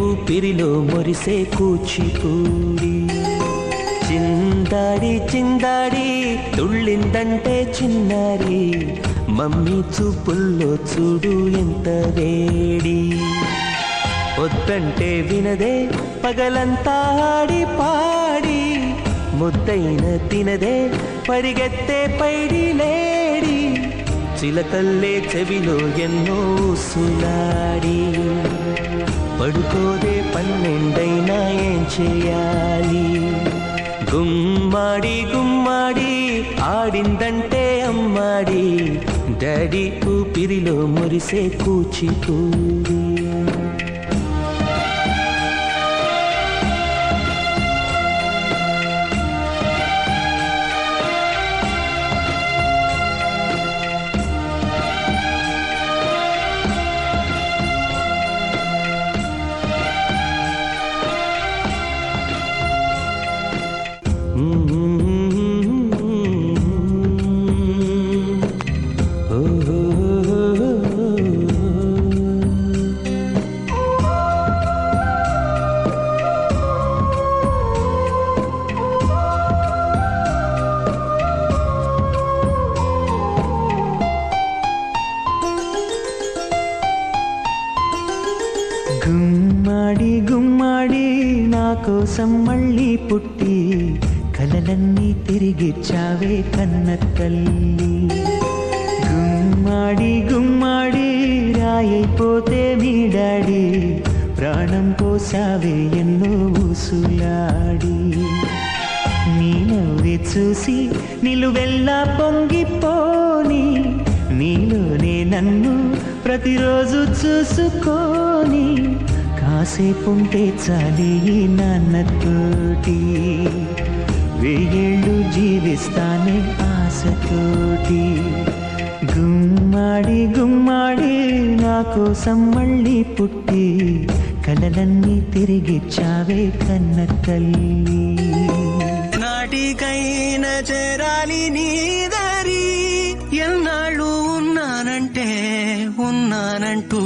ఊపిరిలో మురిసే కూచిపూడి. చిందాడి చిందాడి తుళ్ళిందంటే చిన్నారి, మమ్మీ చూపుల్లో చూడు ఎంత వేడి. వద్దంటే వినదే పగలంతా ఆడి పాడి, ముద్దైన తినదే పరిగెత్తే పైడి లేడి. చిలకల్లే చెవిలో ఎన్నో సులాడి, పడుకోదే పన్నెండైనా ఏం చేయాలి. గుమ్మాడి గుమ్మాడి ఆడిందంటే అమ్మాడి, డాడీ ఊపిరిలో మురిసే కూచిపూడి. గుమ్మాడి గుమ్మాడి నా కోసం మళ్ళీ పుట్టి, కలలన్నీ తిరిగిచ్చావే కన్న తల్లి. గుమ్మాడి గుమ్మాడి రాయైపోతే మీ డాడీ, ప్రాణం పోసావే ఎన్నో ఊసులాడి. నీ నవ్వి చూసి నిలువెల్లా పొంగిపోని, నీలోనే నన్ను ప్రతిరోజు చూసుకోని, కాసేపుంటే చాలి ఈ నాన్నతోటి, వెయ్యేళ్ళు జీవిస్తానే ఆశతోటి. గుమ్మాడి గుమ్మాడి నా కోసం మళ్ళీ పుట్టి, కలలన్నీ తిరిగిచ్చావే కన్న తల్లి. నాటికైన చేరాలి నీ దారి, ఎన్నాళ్ళు ఉన్నానంటే ఉన్నానంటూ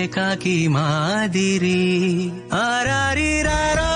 ఏకాకి మాదిరి. ఆరారి రారా